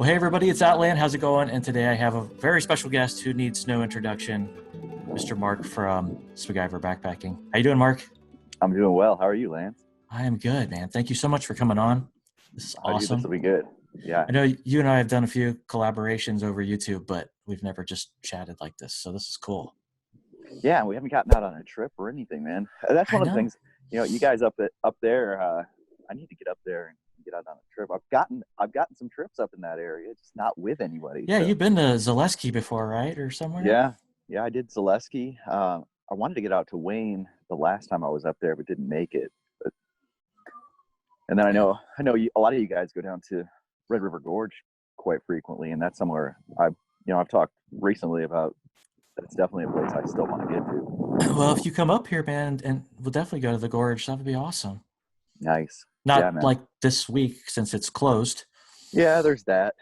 Well, hey everybody, it's Outland. How's it going? And today I have a very special guest who needs no introduction, Mr. Mark from Spiguyver Backpacking. How you doing, Mark? I'm doing well. How are you, Lance? I am good, man. Thank you so much for coming on. This is awesome. This will be good. Yeah. I know you and I have done a few collaborations over YouTube, but we've never just chatted like this. So this is cool. Yeah, we haven't gotten out on a trip or anything, man. That's one of the things, you guys up there, I need to get up there and get out on a trip. I've gotten some trips up in that area, just not with anybody. Yeah, so. You've been to Zaleski before, right? Or somewhere? Yeah, I did Zaleski. I wanted to get out to Wayne the last time I was up there, but didn't make it. And then I know a lot of you guys go down to Red River Gorge quite frequently, and that's somewhere I've talked recently about. That's definitely a place I still want to get to. Well, if you come up here, man, and we'll definitely go to the gorge, that would be awesome. Nice. Not like this week since it's closed. Yeah, there's that.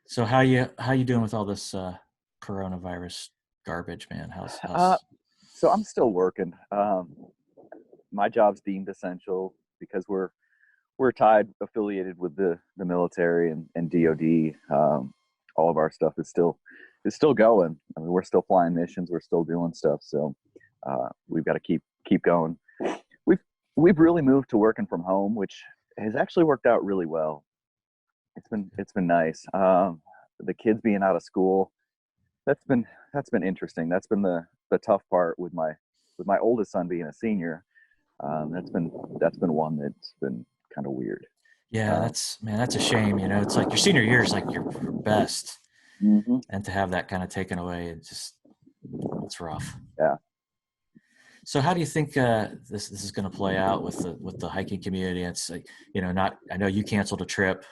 So how you doing with all this coronavirus garbage, man? How's So I'm still working. My job's deemed essential because we're affiliated with the military and DoD. All of our stuff is still going. I mean, we're still flying missions. We're still doing stuff. So we've got to keep going. We've really moved to working from home, which has actually worked out really well. It's been nice. The kids being out of school, that's been interesting. That's been the tough part with my oldest son being a senior. That's been one that's been kind of weird. Yeah, that's a shame. It's like your senior year is like your best. Mm-hmm. And to have that kind of taken away, it's rough. Yeah. So how do you think this is going to play out with the hiking community? It's like, I know you canceled a trip.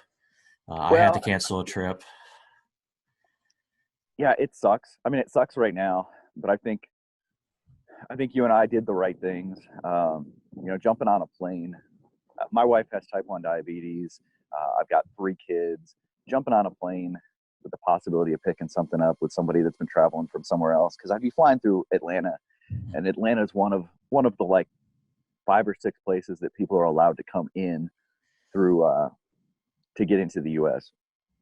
I had to cancel a trip. Yeah, it sucks. I mean, it sucks right now, but I think you and I did the right things. Jumping on a plane. My wife has type 1 diabetes. I've got 3 kids. Jumping on a plane with the possibility of picking something up with somebody that's been traveling from somewhere else, because I'd be flying through Atlanta, and Atlanta is one of the like 5 or 6 places that people are allowed to come in through to get into the U.S.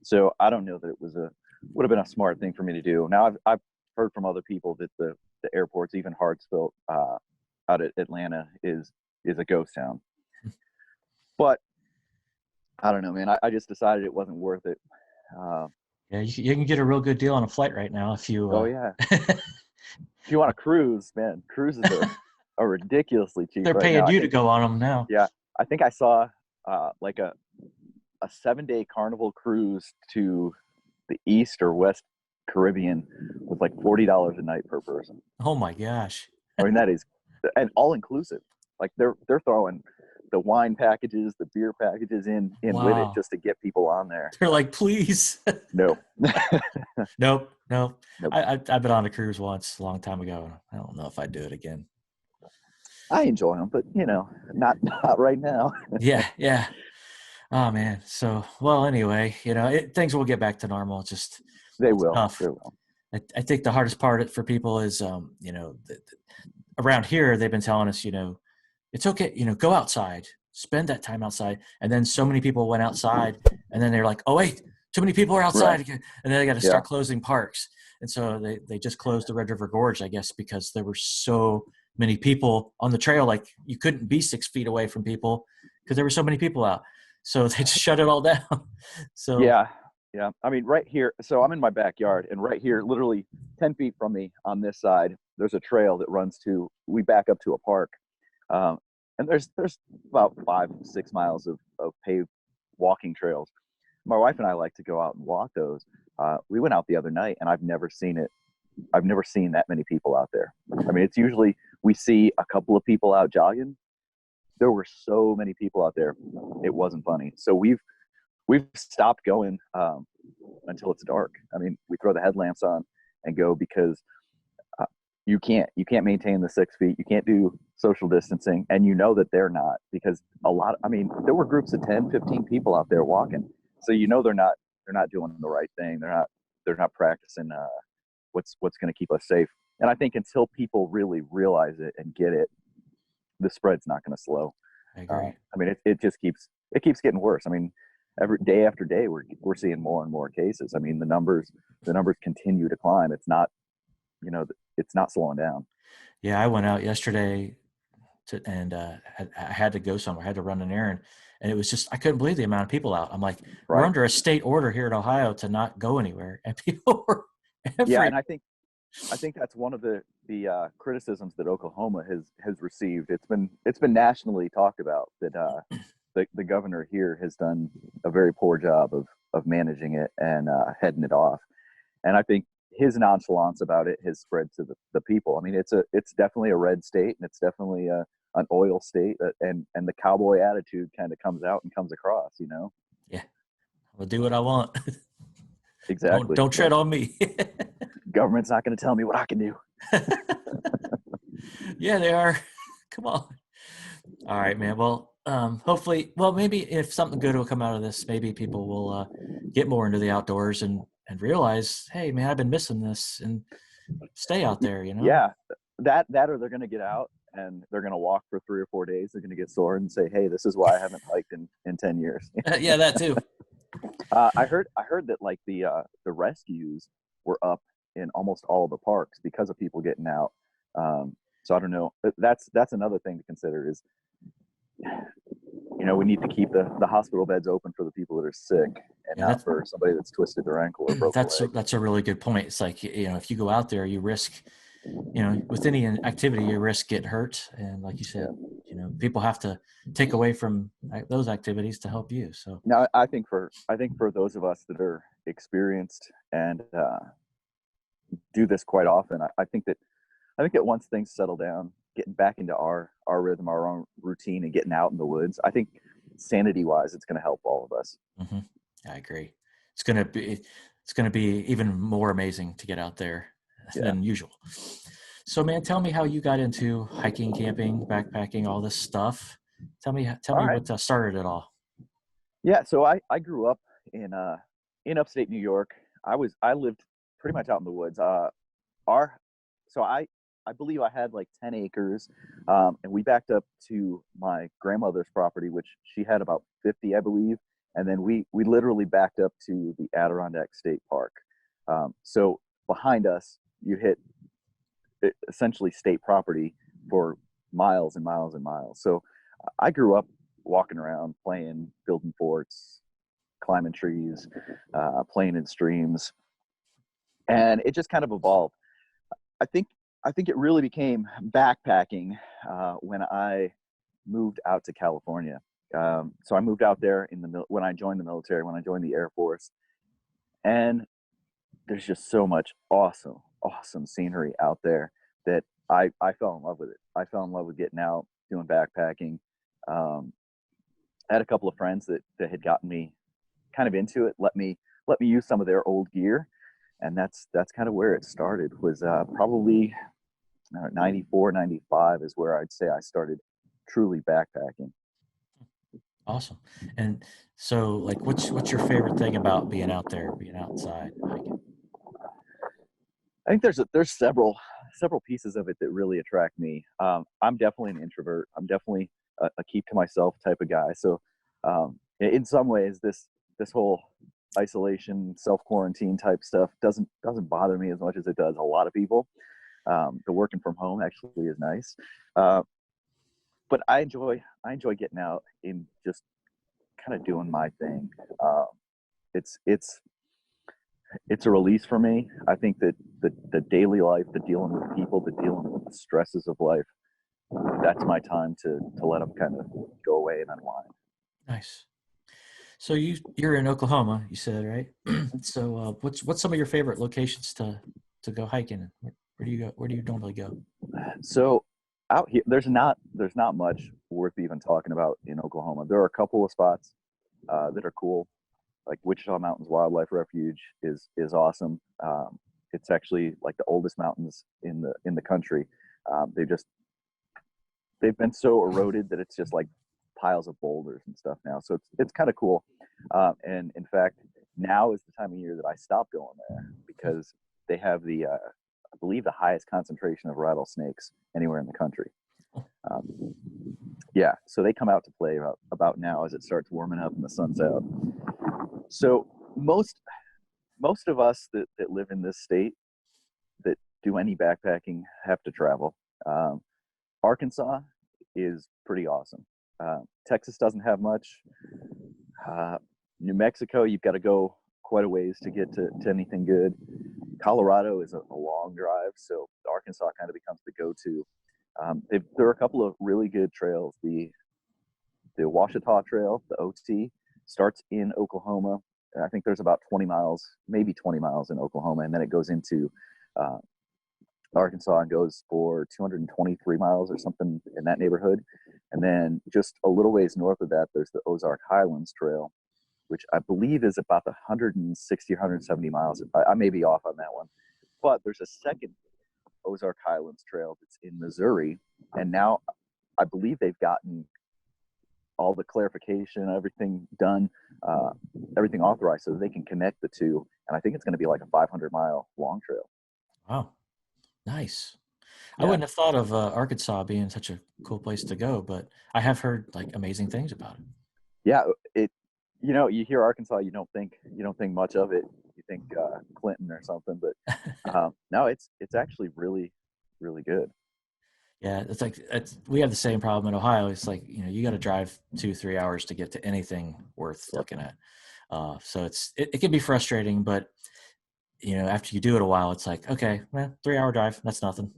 So I don't know that it would have been a smart thing for me to do. Now I've heard from other people that the airports, even Hartsville out at Atlanta, is a ghost town. But I don't know, man. I just decided it wasn't worth it. Yeah, you can get a real good deal on a flight right now if you. Oh yeah. If you want to cruise, man, cruises are ridiculously cheap. They're paying you to go on them now. Yeah, I think I saw like a 7-day Carnival cruise to the East or West Caribbean was like $40 a night per person. Oh my gosh! I mean, that is, and all inclusive. Like they're throwing the wine packages, the beer packages in Wow. with it just to get people on there. They're like, please. No. Nope. I've been on a cruise once a long time ago. I don't know if I'd do it again. I enjoy them, but not right now. Yeah. Oh man. So, well, anyway, things will get back to normal. It's just they will. Tough. They will. I think the hardest part for people is, around here they've been telling us, it's okay, go outside, spend that time outside. And then so many people went outside, and then they're like, oh wait, too many people are outside again, and then they got to start closing parks. And so they just closed the Red River Gorge, I guess, because there were so many people on the trail. Like you couldn't be 6 feet away from people because there were so many people out. So they just shut it all down. So yeah. I mean, right here. So I'm in my backyard, and right here, literally 10 feet from me on this side, there's a trail that runs we back up to a park. And there's about 5-6 miles of paved walking trails. My wife and I like to go out and walk those. We went out the other night, and I've never seen that many people out there. I mean, it's usually we see a couple of people out jogging. There were so many people out there. It wasn't funny. So we've stopped going until it's dark. I mean, we throw the headlamps on and go because you can't maintain the 6 feet. You can't do social distancing, and that they're not, because there were groups of 10, 15 people out there walking. So they're not doing the right thing. They're not practicing what's going to keep us safe. And I think until people really realize it and get it, the spread's not going to slow. I agree. I mean, it just keeps getting worse. I mean, every day after day, we're seeing more and more cases. I mean, the numbers continue to climb. It's not, you know, it's not slowing down. Yeah, I went out yesterday and I had to go somewhere. I had to run an errand, and it was just, I couldn't believe the amount of people out. I'm like, we're under a state order here in Ohio to not go anywhere, and people were Yeah, and I think that's one of the criticisms that Oklahoma has received. It's been nationally talked about that the governor here has done a very poor job of managing it and heading it off. And I think his nonchalance about it has spread to the people. I mean, it's definitely a red state, and it's definitely an oil state, and the cowboy attitude kind of comes out and comes across, you know? Yeah, I'll do what I want. Exactly. Don't tread on me. Government's not going to tell me what I can do. Yeah, they are. Come on. All right, man. Well, hopefully, maybe if something good will come out of this, maybe people will get more into the outdoors and realize, hey, man, I've been missing this, and stay out there, you know? Yeah, that or they're going to get out and they're going to walk for 3 or 4 days. They're going to get sore and say, hey, this is why I haven't hiked in 10 years. Yeah, that too. I heard that like the rescues were up in almost all of the parks because of people getting out. So I don't know. That's another thing to consider is, you know, we need to keep the hospital beds open for the people that are sick, and not for somebody that's twisted their ankle or broke their leg. That's a really good point. It's like, you know, if you go out there, you risk, you know, with any activity, you risk getting hurt. And like you said, you know, people have to take away from those activities to help you. So now I think for those of us that are experienced and do this quite often, I think that once things settle down, getting back into our rhythm, our own routine, and getting out in the woods, I think sanity wise, it's going to help all of us. Mm-hmm. I agree. It's going to be even more amazing to get out there than usual. So, man, tell me how you got into hiking, camping, backpacking, all this stuff. Tell me what started it all. Yeah. So I grew up in upstate New York. I lived pretty much out in the woods. I believe I had like 10 acres, and we backed up to my grandmother's property, which she had about 50, I believe. And then we literally backed up to the Adirondack State Park. So behind us, you hit essentially state property for miles and miles and miles. So I grew up walking around, playing, building forts, climbing trees, playing in streams. And it just kind of evolved. I think it really became backpacking when I moved out to California. So I moved out there when I joined the military, when I joined the Air Force, and there's just so much awesome scenery out there that I fell in love with it. I fell in love with getting out, doing backpacking. I had a couple of friends that had gotten me kind of into it, let me use some of their old gear, and that's kind of where it started. Was probably 94, 95 is where I'd say I started truly backpacking. Awesome. And so, like, what's your favorite thing about being out there, being outside hiking? I think there's several pieces of it that really attract me. I'm definitely an introvert. I'm definitely a keep to myself type of guy. So in some ways, this whole isolation, self-quarantine type stuff doesn't bother me as much as it does a lot of people. The working from home actually is nice. But I enjoy getting out and just kind of doing my thing. It's a release for me. I think that the daily life, the dealing with people, the dealing with the stresses of life, that's my time to let them kind of go away and unwind. Nice. So you're in Oklahoma, you said, right? So what's some of your favorite locations to go hiking? Where do you go? Where do you normally go? So out here, there's not much worth even talking about in Oklahoma. There are a couple of spots that are cool, like Wichita Mountains Wildlife Refuge is awesome. It's actually like the oldest mountains in the country. They've been so eroded that it's just like piles of boulders and stuff now. So it's kind of cool. And in fact, now is the time of year that I stopped going there because they have I believe the highest concentration of rattlesnakes anywhere in the country. Yeah, so they come out to play about now as it starts warming up and the sun's out. So most of us that live in this state that do any backpacking have to travel. Arkansas is pretty awesome. Texas doesn't have much. New Mexico, you've got to go quite a ways to get to anything good. Colorado is a long drive, so Arkansas kind of becomes the go-to. There are a couple of really good trails. The Ouachita Trail, the OT, starts in Oklahoma. I think there's about 20 miles, maybe 20 miles in Oklahoma, and then it goes into Arkansas and goes for 223 miles or something in that neighborhood. And then just a little ways north of that, there's the Ozark Highlands Trail, which I believe is about 160 or 170 miles. I may be off on that one. But there's a second Ozark Highlands Trail that's in Missouri. And now I believe they've gotten all the clarification, everything done, everything authorized so that they can connect the two. And I think it's going to be like a 500-mile long trail. Wow. Nice. Yeah. I wouldn't have thought of Arkansas being such a cool place to go, but I have heard like amazing things about it. Yeah, you hear Arkansas, you don't think much of it. You think Clinton or something, but no, it's actually really, really good. Yeah, we have the same problem in Ohio. It's like, you got to drive 2-3 hours to get to anything worth looking at. So it can be frustrating, but after you do it a while, it's like, okay, 3-hour drive, that's nothing.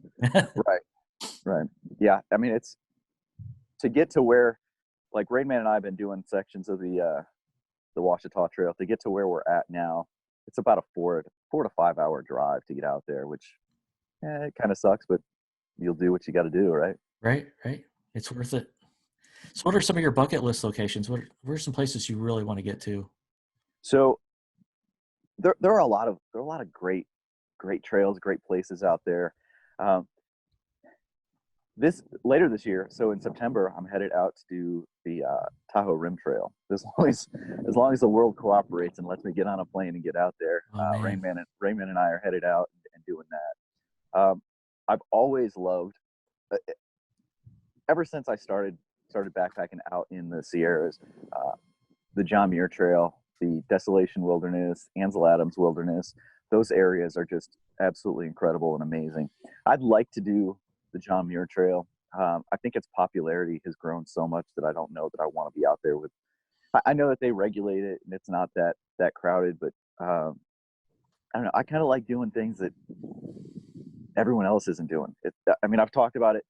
Right. Yeah. I mean, it's to get to where, like Rainman and I have been doing sections of the Ouachita Trail. To get to where we're at now, it's about a 4 to 5 hour drive to get out there, which it kind of sucks, but you'll do what you got to do, right? Right. It's worth it. So what are some of your bucket list locations? What are some places you really want to get to? So there are a lot of great trails, great places out there. Later this year, so in September, I'm headed out to do the Tahoe Rim Trail. As long as the world cooperates and lets me get on a plane and get out there, Rainman and I are headed out and doing that. I've always loved, ever since I started backpacking out in the Sierras, the John Muir Trail, the Desolation Wilderness, Ansel Adams Wilderness. Those areas are just absolutely incredible and amazing. I'd like to do the John Muir Trail. I think its popularity has grown so much that I don't know that I want to be out there with. I know that they regulate it and it's not that crowded, but I don't know. I kind of like doing things that everyone else isn't doing. I've talked about it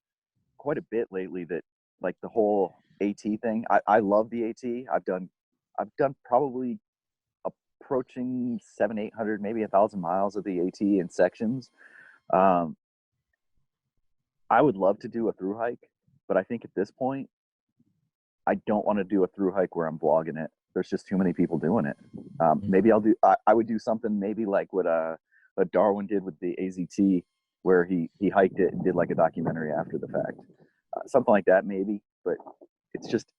quite a bit lately, that like the whole AT thing. I love the AT. I've done probably approaching 700-800, maybe 1,000 miles of the AT in sections. I would love to do a through hike, but I think at this point, I don't want to do a through hike where I'm vlogging it. There's just too many people doing it. Maybe I would do something maybe like what Darwin did with the AZT, where he hiked it and did like a documentary after the fact. Something like that maybe, but it's just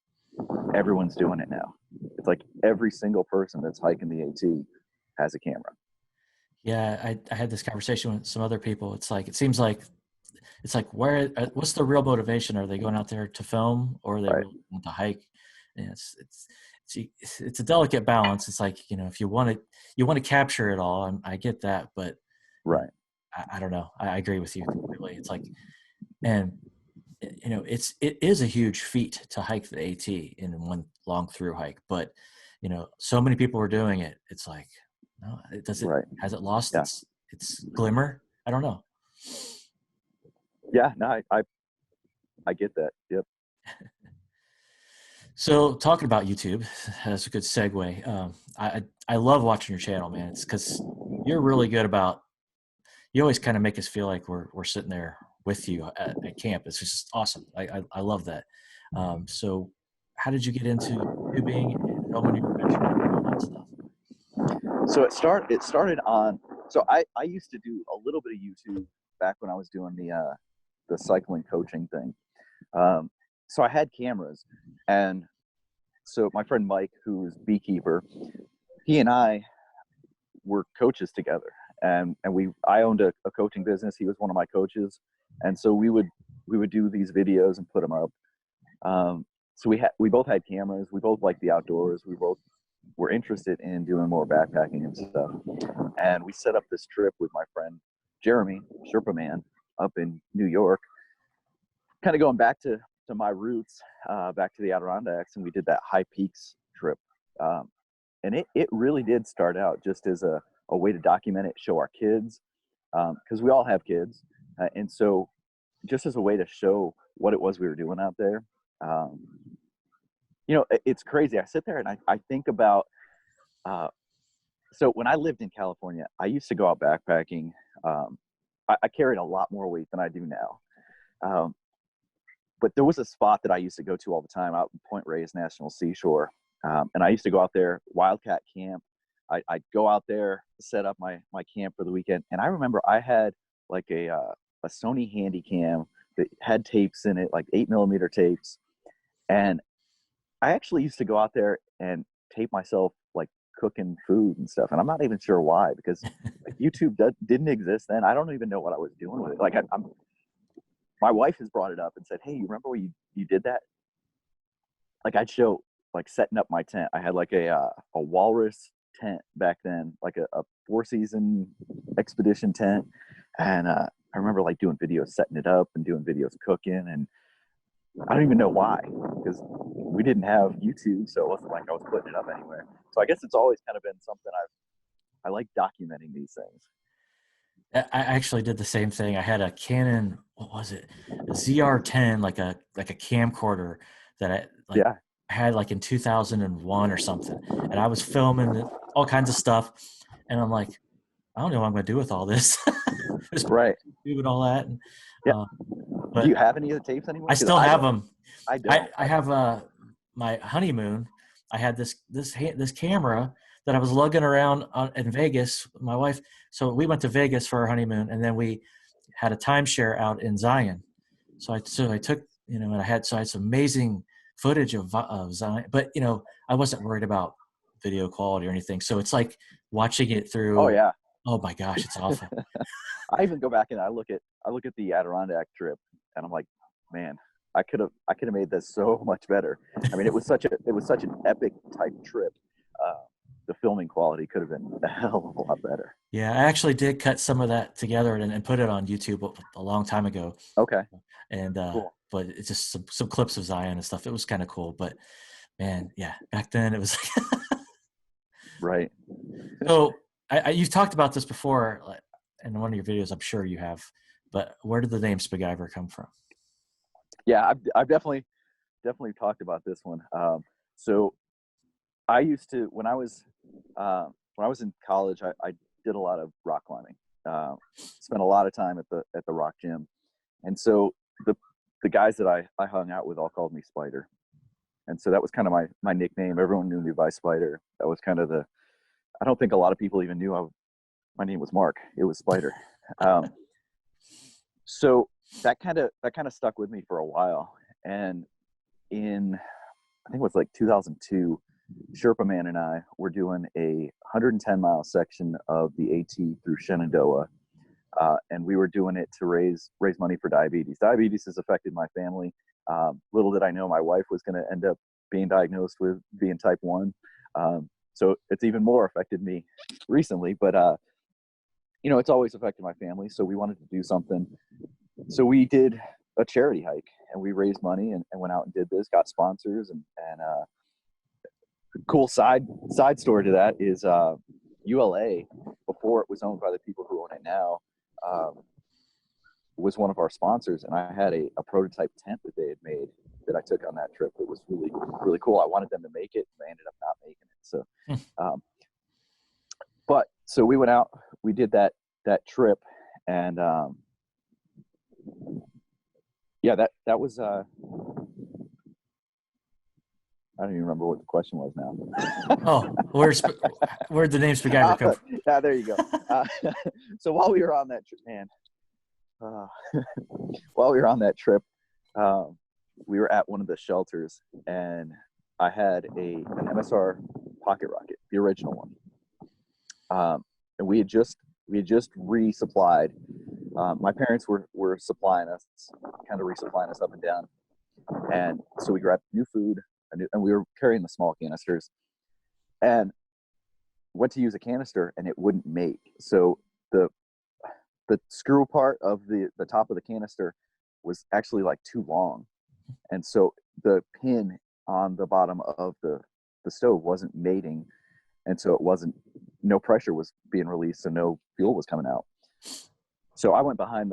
everyone's doing it now. It's like every single person that's hiking the AT has a camera. Yeah, I had this conversation with some other people. It's seems like what's the real motivation? Are they going out there to film, or they really want to hike? And it's a delicate balance. It's like, if you want to capture it all, I get that, but I don't know. I agree with you completely. It's like, and it is a huge feat to hike the AT in one long through hike, but so many people are doing it. It's like, no, has it lost its glimmer? I don't know. Yeah, no, I get that. Yep. So talking about YouTube, that's a good segue. I love watching your channel, man. It's because you're really good about, you always kind of make us feel like we're sitting there with you at camp. It's just awesome. I love that. So how did you get into YouTubing and filming your adventure and all that stuff? So it started on, so I used to do a little bit of YouTube back when I was doing the cycling coaching thing. So I had cameras, and so my friend Mike, who is beekeeper, he and I were coaches together, and I owned a coaching business. He was one of my coaches, and so we would we would do these videos and put them up. So we both had cameras. We both liked the outdoors. We both were interested in doing more backpacking and stuff. And we set up this trip with my friend Jeremy, Sherpa Man, up in New York, kind of going back to my roots, back to the Adirondacks, and we did that High Peaks trip. And it really did start out just as a way to document it, show our kids, because we all have kids. And so just as a way to show what it was we were doing out there. You know, it's crazy. I sit there and I think about, so when I lived in California, I used to go out backpacking. I carried a lot more weight than I do now. But there was a spot that I used to go to all the time out in Point Reyes National Seashore. And I used to go out there, wildcat camp. I'd go out there, set up my camp for the weekend. And I remember I had like a Sony Handycam that had tapes in it, like 8mm tapes. And I actually used to go out there and tape myself like cooking food and stuff. And I'm not even sure why, because like, YouTube didn't exist then. I don't even know what I was doing with it. Like my wife has brought it up and said, hey, you remember when you did that? Like I'd show like setting up my tent. I had like a walrus tent back then, like a 4-season expedition tent. And I remember like doing videos setting it up and doing videos cooking. And I don't even know why, because we didn't have YouTube, so it wasn't like I was putting it up anywhere. So I guess it's always kind of been something I like documenting these things. I actually did the same thing. I had a Canon, what was it, a ZR-10, like a camcorder that I had like in 2001 or something, and I was filming all kinds of stuff, and I'm like, I don't know what I'm going to do with all this. Just right. doing all that. And, but do you have any of the tapes anymore? I still have them. I don't. I have my honeymoon. I had this camera that I was lugging around in Vegas. My wife. So we went to Vegas for our honeymoon, and then we had a timeshare out in Zion. So I took, you know, and I had some amazing footage of Zion, but you know, I wasn't worried about video quality or anything. So it's like watching it through. Oh yeah. Oh my gosh, it's awful. I even go back and I look at the Adirondack trip, and I'm like, man, I could have made this so much better. I mean, it was such an epic type trip. The filming quality could have been a hell of a lot better. Yeah, I actually did cut some of that together and put it on YouTube a long time ago. Okay. And cool. But it's just some clips of Zion and stuff. It was kind of cool, but man, yeah, back then it was right. So you've talked about this before in one of your videos, I'm sure you have, but where did the name Spiguyver come from? Yeah, I've definitely talked about this one. So I used to, when I was in college, I did a lot of rock climbing. Spent a lot of time at the rock gym, and so the guys that I hung out with all called me Spider, and so that was kind of my nickname. Everyone knew me by Spider. That was kind of I don't think a lot of people even knew my name was Mark. It was Spider. So that kind of stuck with me for a while. And I think it was like 2002, Sherpa Man and I were doing a 110-mile section of the AT through Shenandoah. And we were doing it to raise money for diabetes. Diabetes has affected my family. Little did I know my wife was going to end up being diagnosed with being type 1. So it's even more affected me recently, but you know, it's always affected my family. So we wanted to do something. So we did a charity hike, and we raised money and went out and did this, got sponsors, and cool side story to that is ULA, before it was owned by the people who own it now, was one of our sponsors, and I had a prototype tent that they had made that I took on that trip. It was really, really cool. I wanted them to make it, and they ended up not making it. So, but so we went out, we did that trip, and yeah, that was I don't even remember what the question was now. Oh, where'd the name Spiguyver come from? Yeah, there you go. So while we were on that trip, man, while we were on that trip, we were at one of the shelters, and I had an MSR pocket rocket, the original one, and we had just resupplied. My parents were supplying us kind of resupplying us up and down. And so we grabbed new food, and we were carrying the small canisters, and went to use a canister, and it wouldn't mate. So the screw part of the top of the canister was actually like too long, and so the pin on the bottom of the stove wasn't mating, and so no pressure was being released, so no fuel was coming out. So I went behind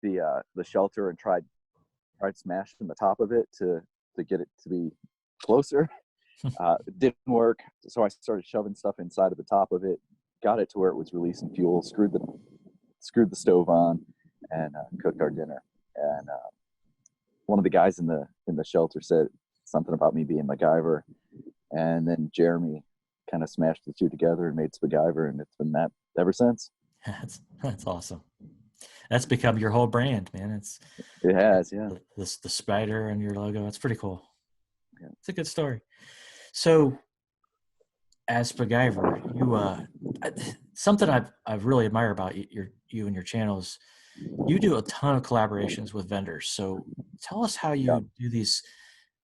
the shelter and tried smashing the top of it to get it to be closer. It didn't work, so I started shoving stuff inside of the top of it, got it to where it was releasing fuel, screwed the stove on, and cooked our dinner. And one of the guys in the shelter said something about me being MacGyver, and then Jeremy kind of smashed the two together and made Spiguyver, and it's been that ever since. That's awesome. That's become your whole brand, man. It has, yeah. The spider and your logo. That's pretty cool. Yeah. It's a good story. So, as Spiguyver, you something I've really admire about you and your channels. You do a ton of collaborations with vendors. So, tell us how you do these,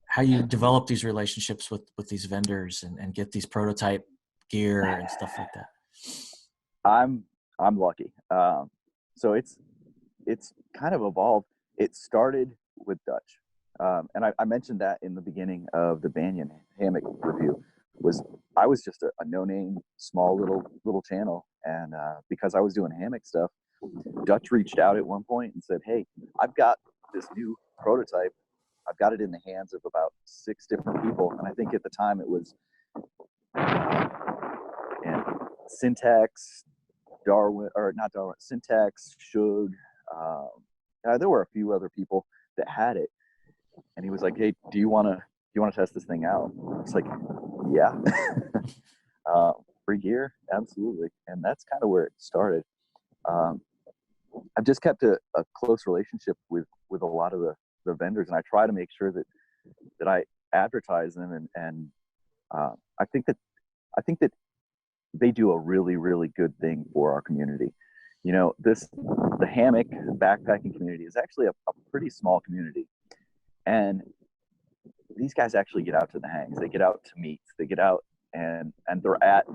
how you develop these relationships with these vendors and get these prototype gear and stuff like that. I'm lucky. So it's kind of evolved. It started with Dutch. And I mentioned that in the beginning of the Banyan Hammock review. I was just a no-name, small little channel, and because I was doing hammock stuff, Dutch reached out at one point and said, "Hey, I've got this new prototype. I've got it in the hands of about 6 different people," and I think at the time it was Syntax, Syntax, Shug. There were a few other people that had it, and he was like, "Hey, do you want to test this thing out?" It's like, yeah. Free gear, absolutely. And that's kind of where it started. I've just kept a close relationship with a lot of the vendors, and I try to make sure that I advertise them, and I think that they do a really, really good thing for our community. You know, the hammock backpacking community is actually a pretty small community, and these guys actually get out to the hangs. They get out to meets. They get out and they're at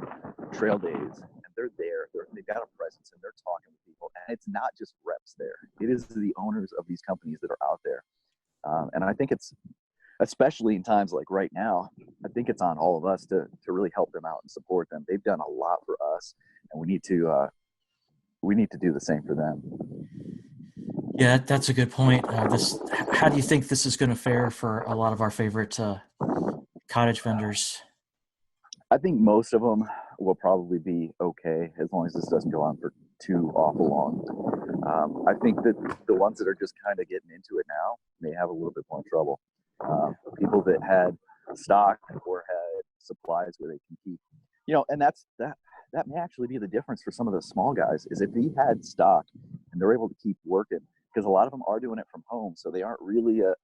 trail days, and they're there. They've got a presence, and they're talking with people. And it's not just reps there. It is the owners of these companies that are out there. And I think it's, especially in times like right now, I think it's on all of us to really help them out and support them. They've done a lot for us, and we need to do the same for them. Yeah, that's a good point. How do you think this is going to fare for a lot of our favorite cottage vendors? I think most of them will probably be okay, as long as this doesn't go on for too awful long. I think that the ones that are just kind of getting into it now may have a little bit more trouble. People that had stock or had supplies where they can keep, and that may actually be the difference for some of the small guys, is if they had stock and they're able to keep working, because a lot of them are doing it from home, so they aren't really a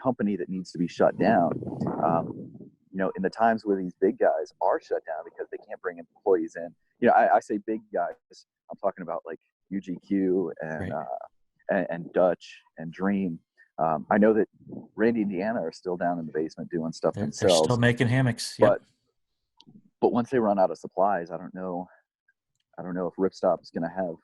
company that needs to be shut down. In the times where these big guys are shut down because they can't bring employees in, I say big guys, I'm talking about like UGQ and right. And Dutch and Dream. I know that Randy, Indiana are still down in the basement doing stuff themselves. They're still making hammocks. Yep. But once they run out of supplies, I don't know if Ripstop is going to have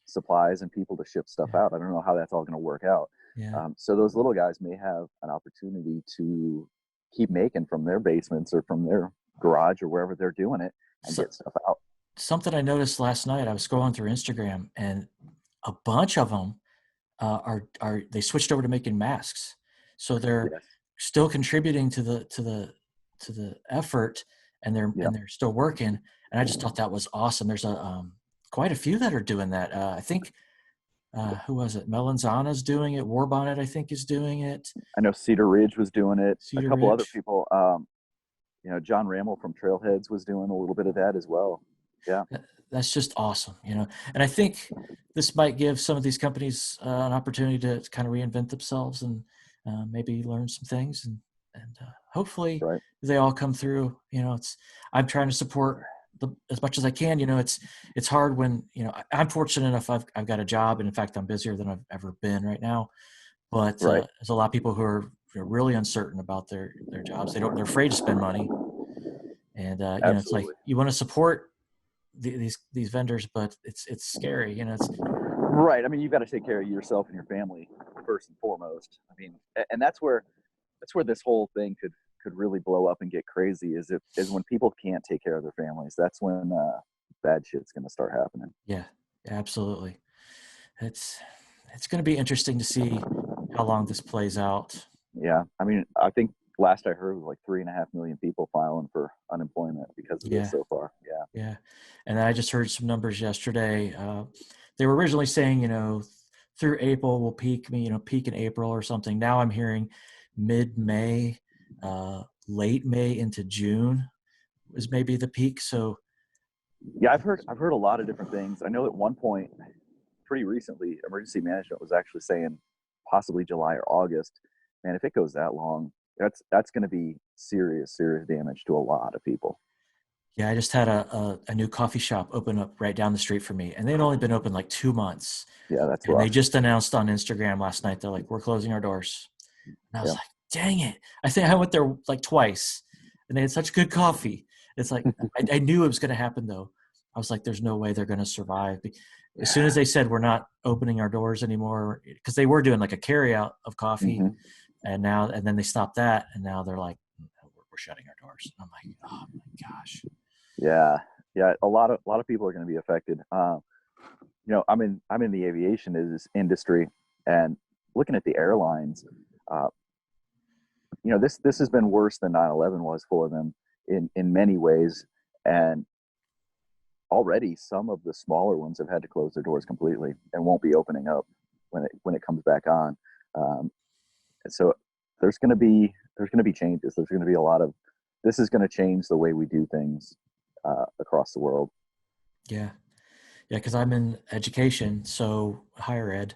supplies and people to ship stuff out. I don't know how that's all going to work out. Yeah. So those little guys may have an opportunity to keep making from their basements or from their garage or wherever they're doing it and get stuff out. Something I noticed last night, I was scrolling through Instagram, and a bunch of them they switched over to making masks. So they're still contributing to the effort, and they're still working. And I just thought that was awesome. There's quite a few that are doing that. I think who was it? Melanzana's doing it. Warbonnet, I think, is doing it. I know Cedar Ridge was doing it. A couple Ridge. Other people. John Rammel from Trailheads was doing a little bit of that as well. Yeah, that's just awesome. And I think this might give some of these companies an opportunity to kind of reinvent themselves and maybe learn some things, and hopefully they all come through. I'm trying to support as much as I can. You know, it's hard when, you know, I'm fortunate enough. I've got a job, and in fact, I'm busier than I've ever been right now. But there's a lot of people who are really uncertain about their jobs. They're afraid to spend money, and you know, it's like you want to support these vendors, but it's scary. You know, it's right. I mean, you've got to take care of yourself and your family first and foremost. I mean, and that's where this whole thing could really blow up and get crazy. Is when people can't take care of their families. That's when bad shit's going to start happening. Yeah, absolutely. It's going to be interesting to see how long this plays out. Yeah, I mean, I think last I heard was like 3.5 million people filing for unemployment because of this so far. Yeah, and I just heard some numbers yesterday. They were originally saying, you know, through April we'll peak in April or something. Now I'm hearing mid-May, late May into June is maybe the peak. So yeah, I've heard a lot of different things. I know at one point, pretty recently, emergency management was actually saying possibly July or August. And if it goes that long, that's going to be serious damage to a lot of people. Yeah, I just had a new coffee shop open up right down the street from me, and they'd only been open like 2 months. Yeah, that's rough. rough. They just announced on Instagram last night, they're like, we're closing our doors. And I was like, dang it. I think I went there like twice, and they had such good coffee. It's like, I knew it was going to happen though. I was like, there's no way they're going to survive. As soon as they said we're not opening our doors anymore, because they were doing like a carry out of coffee, and then they stopped that, and now they're like, we're shutting our doors. And I'm like, oh my gosh. Yeah, a lot of people are going to be affected. You know, I'm in the aviation industry, and looking at the airlines, you know, this has been worse than 9/11 was for them in many ways, and already some of the smaller ones have had to close their doors completely and won't be opening up when it comes back on. And so there's going to be changes. There's going to be a lot of, this is going to change the way we do things across the world. Yeah, because I'm in education, so higher ed.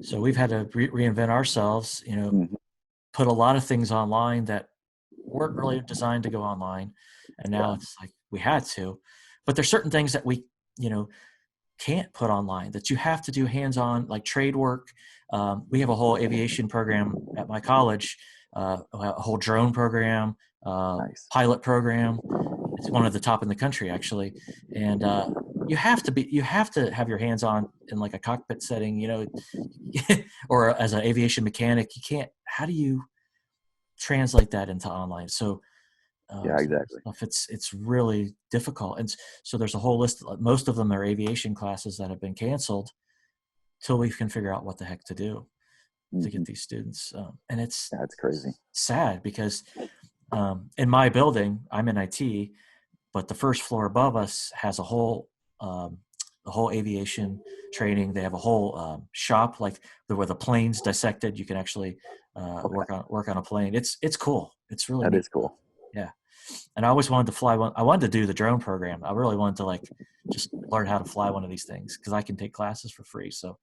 So we've had to reinvent ourselves. You know, put a lot of things online that weren't really designed to go online, and now it's like we had to. But there's certain things that we, you know, can't put online, that you have to do hands-on, like trade work. We have a whole aviation program at my college, a whole drone program, pilot program. It's one of the top in the country, actually. And you have to have your hands on in like a cockpit setting, you know, or as an aviation mechanic. You can't. How do you translate that into online? So yeah, exactly. It's really difficult, and so there's a whole list. Most of them are aviation classes that have been canceled till we can figure out what the heck to do to get these students. And it's crazy, sad because in my building, I'm in IT, but the first floor above us has a whole aviation training. They have a whole shop like where the plane's dissected. You can actually work on a plane. It's cool. It's really neat. Is cool. Yeah. And I always wanted to fly one. I wanted to do the drone program. I really wanted to like just learn how to fly one of these things because I can take classes for free. So.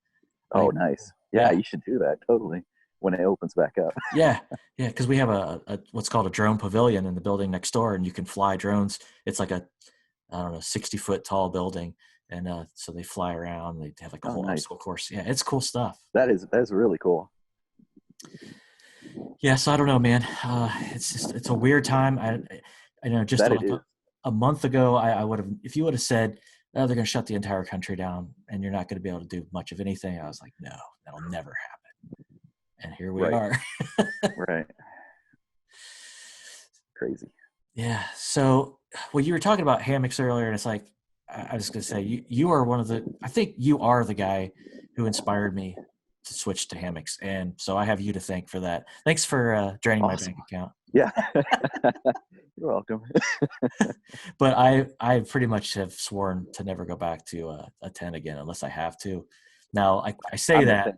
Nice. Yeah, you should do that totally when it opens back up. Yeah. Because we have a what's called a drone pavilion in the building next door, and you can fly drones. It's like a 60-foot tall building, and so they fly around. They have like a whole obstacle course. Yeah, it's cool stuff. That's really cool. Yeah, so I don't know, man. It's a weird time. I know just like a month ago, I would have, if you would have said, oh, they're going to shut the entire country down and you're not going to be able to do much of anything, I was like, no, that'll never happen. And here we are. Right. Crazy. Yeah. So, well, you were talking about hammocks earlier, and it's like, I was going to say, you are I think you are the guy who inspired me to switch to hammocks. And so I have you to thank for that. Thanks for draining my bank account. Yeah. You're welcome. But I pretty much have sworn to never go back to a tent again unless I have to. Now I say that,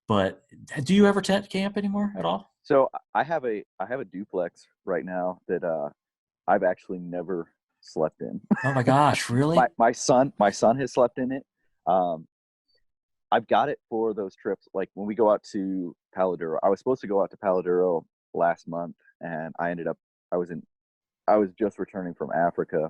but do you ever tent camp anymore at all? So I have a duplex right now that I've actually never slept in. Oh my gosh, really? my son has slept in it. I've got it for those trips. Like when we go out to Palo Duro, I was supposed to go out to Palo Duro last month, and I was just returning from Africa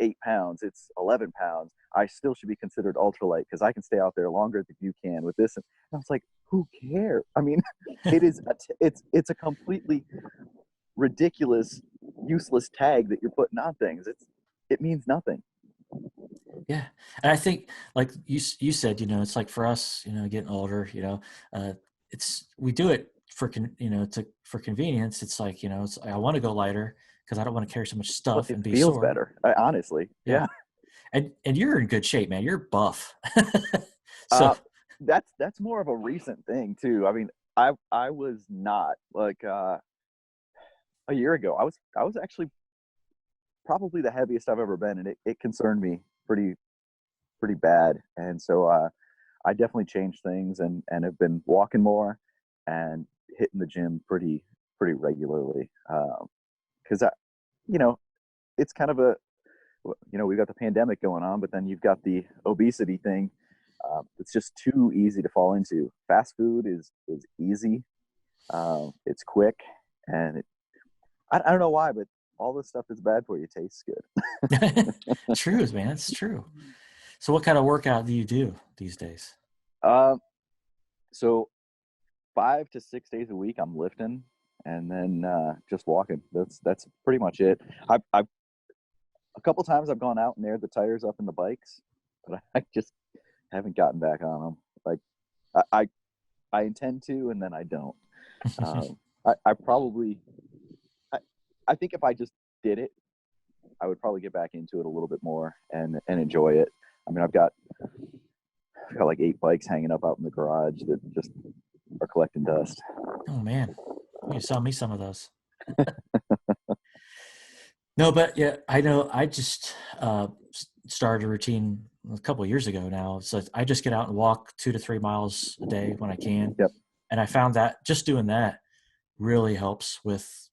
8 pounds, it's 11 pounds. I still should be considered ultralight because I can stay out there longer than you can with this. And I was like, who cares? I mean, it's a completely ridiculous, useless tag that you're putting on things. It means nothing. Yeah. And I think, like you said, it's like for us, getting older, we do it for, for convenience. It's like, I want to go lighter because I don't want to carry so much stuff and be feels sore. better, honestly. Yeah. And you're in good shape, man. You're buff. So that's more of a recent thing too. I mean, I was not like, a year ago, I was actually probably the heaviest I've ever been. And it concerned me pretty bad. And so, I definitely changed things and have been walking more and hitting the gym pretty regularly. Cause it's kind of we've got the pandemic going on, but then you've got the obesity thing. It's just too easy to fall into. Fast food is easy. It's quick, and I don't know why, but all this stuff is bad for you. Tastes good. True, man. It's true. So what kind of workout do you do these days? So 5 to 6 days a week I'm lifting, and then just walking. That's pretty much it. I've a couple times I've gone out and aired the tires up in the bikes, but I just haven't gotten back on them. Like I intend to, and then I don't. I think if I just did it, I would probably get back into it a little bit more and enjoy it. I mean, I've got like 8 bikes hanging up out in the garage that just are collecting dust. Oh man, you saw me some of those. No, but yeah, I know. I just started a routine a couple of years ago now. So I just get out and walk 2 to 3 miles a day when I can. Yep. And I found that just doing that really helps with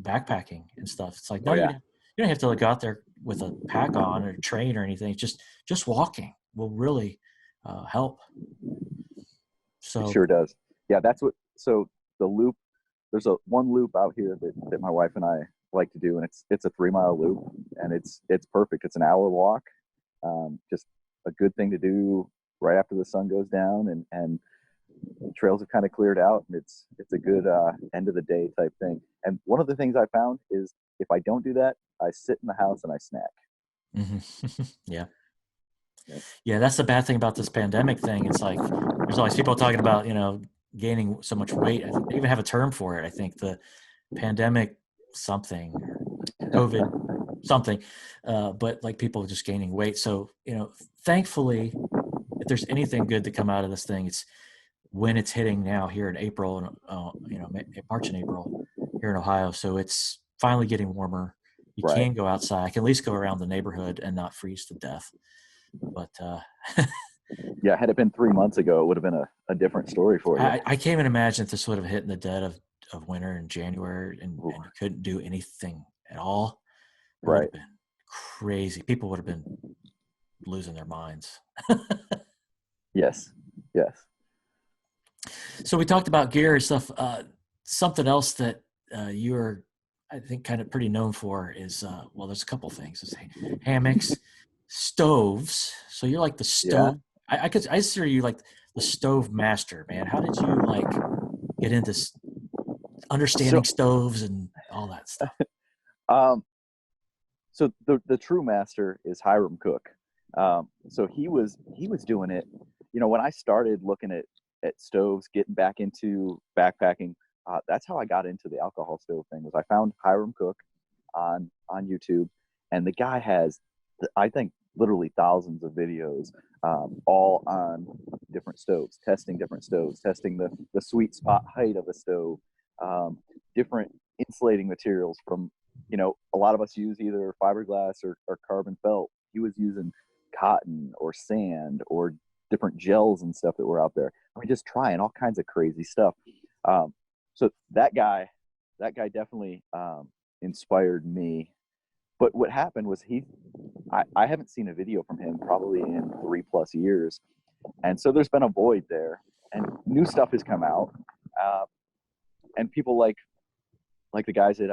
backpacking and stuff. It's like, no, you don't have to go out there with a pack on or train or anything. Just walking will really help. So it sure does. Yeah, that's what. So the loop, there's one loop out here that my wife and I like to do, and it's a 3-mile loop, and it's perfect. It's an hour walk, just a good thing to do right after the sun goes down, and trails have kind of cleared out, and it's a good end of the day type thing. And one of the things I found is if I don't do that, I sit in the house and I snack. Mm-hmm. Yeah, that's the bad thing about this pandemic thing. It's like there's always people talking about gaining so much weight. I think they even have a term for it. I think the pandemic something, COVID something, but like people just gaining weight. So thankfully, if there's anything good to come out of this thing, it's when it's hitting now here in April, March and April here in Ohio. So it's finally getting warmer. You Right. can go outside. I can at least go around the neighborhood and not freeze to death. But yeah, had it been 3 months ago, it would have been a different story for you. I can't even imagine if this would have hit in the dead of winter in January and you couldn't do anything at all. It would have been crazy. People would have been losing their minds. Yes. So we talked about gear and stuff. Something else that you're, I think, kind of pretty known for is, there's a couple things. It's hammocks, stoves. So you're like the stove. Yeah. I consider you like the stove master, man. How did you get into understanding stoves and all that stuff? So the true master is Hiram Cook. So he was doing it. When I started looking at stoves, getting back into backpacking, that's how I got into the alcohol stove thing. Was I found Hiram Cook on YouTube, and the guy has, I think, literally thousands of videos, all on different stoves, testing different stoves, testing the sweet spot height of a stove, different insulating materials from, a lot of us use either fiberglass or carbon felt. He was using cotton or sand or different gels and stuff that were out there. I mean, just trying all kinds of crazy stuff. So that guy definitely inspired me. But what happened was I haven't seen a video from him probably in 3+ years. And so there's been a void there, and new stuff has come out. And people like the guys at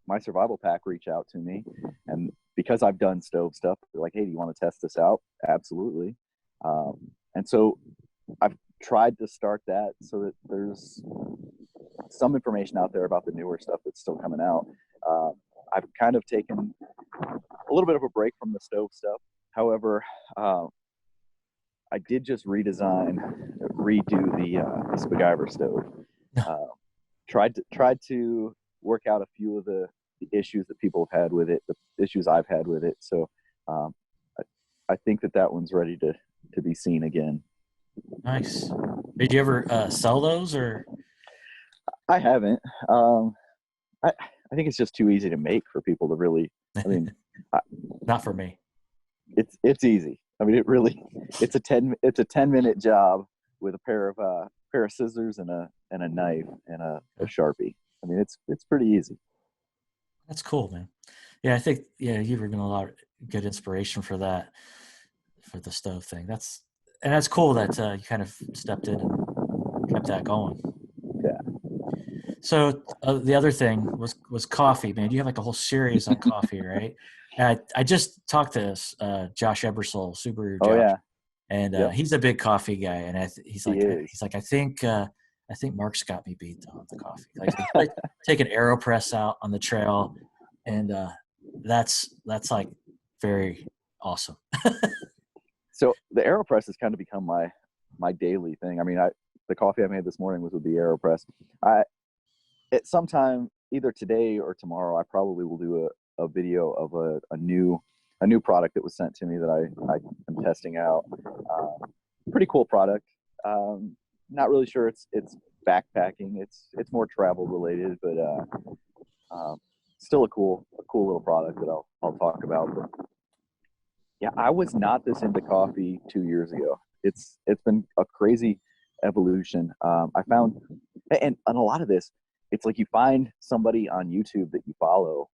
My Survival Pack reach out to me, and because I've done stove stuff, they're like, hey, do you want to test this out? Absolutely. And so I've tried to start that so that there's some information out there about the newer stuff that's still coming out. I've kind of taken a little bit of a break from the stove stuff. However, I did just redo the Spiguyver stove. Tried to work out a few of the issues that people have had with it, the issues I've had with it. So I think that one's ready to be seen again. Nice. Did you ever sell those, or? I haven't. I think it's just too easy to make for people to really. I mean, not for me. It's easy. I mean, it's a 10-minute job with a pair of scissors and a knife and a Sharpie. I mean, it's pretty easy. That's cool, man. Yeah, I think you've given a lot of good inspiration for that, for the stove thing. That's cool that you kind of stepped in and kept that going. Yeah. So the other thing was coffee, man. You have like a whole series on coffee, right? I just talked to Josh Ebersole, Subaru Josh. Oh yeah. And he's a big coffee guy, and he's like, I think Mark's got me beat on the coffee. Like take an AeroPress out on the trail, and that's like very awesome. So the AeroPress has kind of become my daily thing. I mean, the coffee I made this morning was with the AeroPress. At some time, either today or tomorrow, I probably will do a video of a new product that was sent to me that I am testing out. Pretty cool product. Not really sure it's backpacking. It's more travel related, but still a cool little product that I'll talk about. But yeah, I was not this into coffee 2 years ago. It's been a crazy evolution. I found, and a lot of this, it's like you find somebody on YouTube that you follow.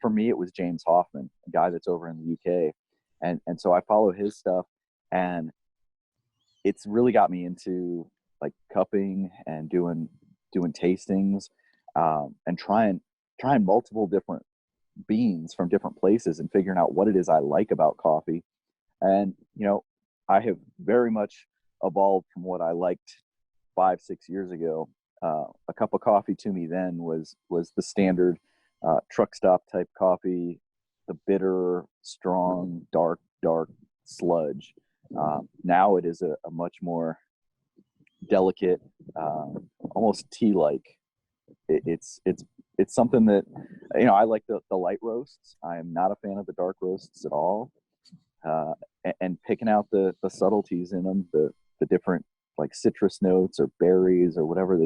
For me, it was James Hoffman, a guy that's over in the UK. And so I follow his stuff, and it's really got me into like cupping and doing tastings, and trying multiple different beans from different places and figuring out what it is I like about coffee. And, I have very much evolved from what I liked 5-6 years ago. A cup of coffee to me then was the standard truck stop type coffee, the bitter, strong, dark sludge. Now it is a much more delicate, almost tea-like. It's something that, I like the light roasts. I am not a fan of the dark roasts at all. And picking out the subtleties in them, the different like citrus notes or berries or whatever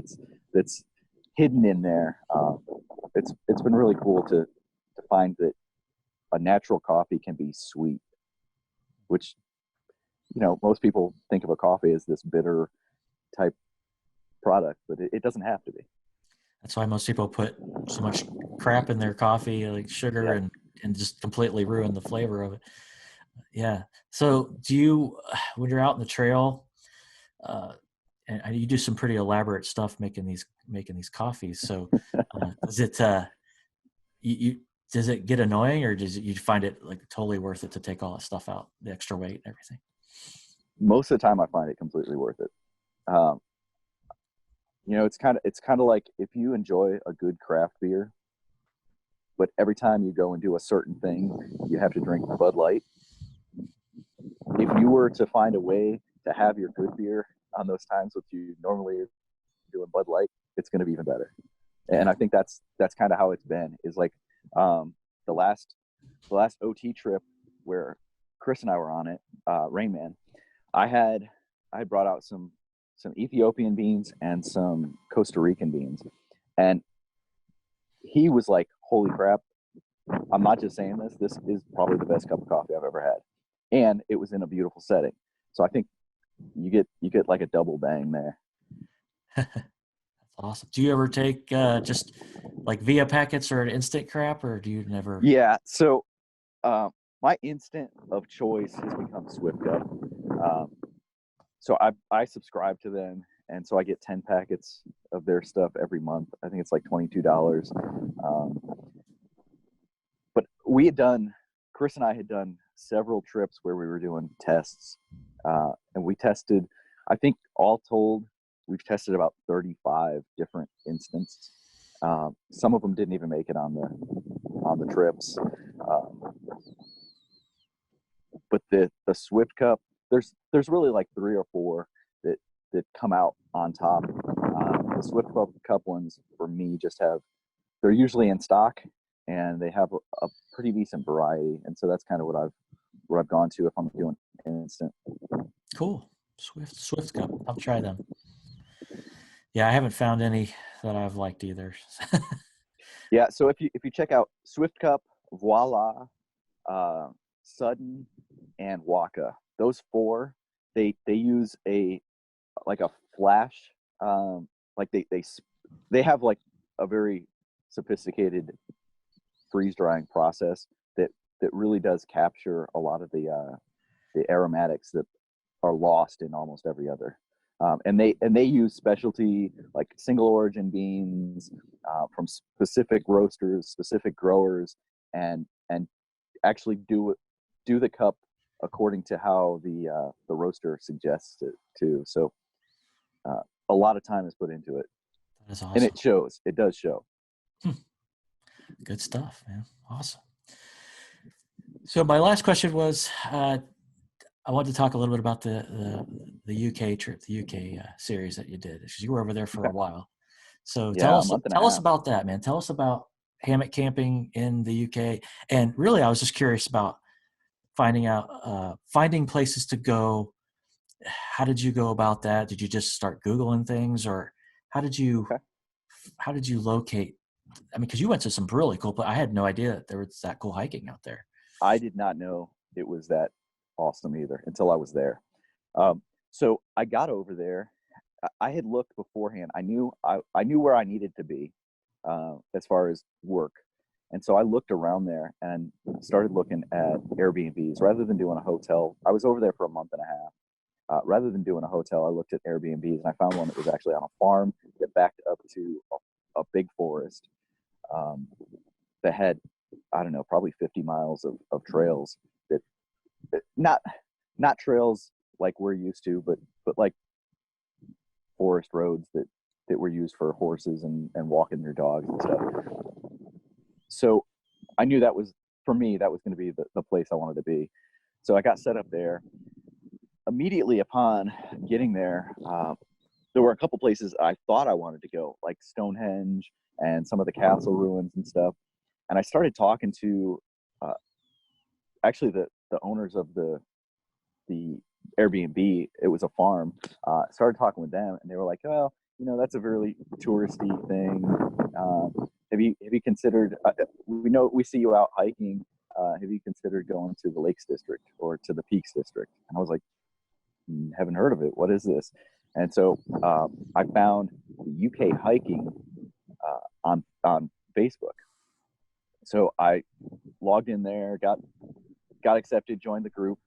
that's hidden in there. It's been really cool to find that a natural coffee can be sweet, which, most people think of a coffee as this bitter type product, but it doesn't have to be. That's why most people put so much crap in their coffee, like sugar, and just completely ruin the flavor of it. Yeah. So do you, when you're out in the trail, and you do some pretty elaborate stuff making these coffees. So does it does it get annoying, or you find it like totally worth it to take all that stuff out, the extra weight and everything? Most of the time I find it completely worth it. It's kind of like if you enjoy a good craft beer, but every time you go and do a certain thing, you have to drink Bud Light. If you were to find a way to have your good beer on those times that you normally are doing Bud Light, it's going to be even better. And I think that's kind of how it's been. Is like the last OT trip where Chris and I were on it, Rain Man. I brought out some Ethiopian beans and some Costa Rican beans, and he was like, "Holy crap! I'm not just saying this. This is probably the best cup of coffee I've ever had." And it was in a beautiful setting. So I think you get like a double bang there. That's awesome. Do you ever take just like via packets or an instant crap, or do you never? Yeah. So my instant of choice has become SwiftCup. So I subscribe to them, and so I get 10 packets of their stuff every month. I think it's like $22. But Chris and I had done several trips where we were doing tests, and we tested, I think all told, we've tested about 35 different instances. Some of them didn't even make it on the trips. But the Swift Cup, there's really like 3 or 4 that come out on top. The Swift Cup ones for me they're usually in stock, and they have a pretty decent variety, and so that's kind of what I've gone to if I'm doing an instant. Cool. Swift Cup. I'll try them. Yeah, I haven't found any that I've liked either. Yeah, so if you check out Swift Cup, Voila, Sudden, and Waka, those 4, they use a flash, like they have like a very sophisticated freeze drying process that really does capture a lot of the aromatics that are lost in almost every other. And they use specialty, like single origin beans from specific roasters, specific growers, and actually do the cup according to how the roaster suggests it too. So a lot of time is put into it. That is awesome. And it shows. It does show. Good stuff, man. Awesome. So my last question was, I wanted to talk a little bit about the UK trip, the UK series that you did, because you were over there for a while. So tell us about that, man. Tell us about hammock camping in the UK. And really, I was just curious about finding places to go. How did you go about that? Did you just start Googling things, or how did you locate? I mean, because you went to some really cool places. I had no idea that there was that cool hiking out there. I did not know it was that awesome either until I was there. So I got over there. I had looked beforehand. I knew where I needed to be as far as work. And so I looked around there and started looking at Airbnbs rather than doing a hotel. I was over there for a month and a half. Rather than doing a hotel, I looked at Airbnbs, and I found one that was actually on a farm that backed up to a big forest that had, I don't know, probably 50 miles of trails that not trails like we're used to, but like forest roads that were used for horses and walking their dogs and stuff. So I knew that was, for me, that was going to be the place I wanted to be. So I got set up there. Immediately upon getting there, there were a couple places I thought I wanted to go, like Stonehenge and some of the castle ruins and stuff. And I started talking to actually the owners of the Airbnb. It was a farm. Started talking with them, and they were like, "Oh, that's a really touristy thing. Have you considered? We see you out hiking. Have you considered going to the Lakes District or to the Peaks District?" And I was like, "Haven't heard of it. What is this?" And so I found the UK hiking on Facebook. So I logged in there, got accepted, joined the group,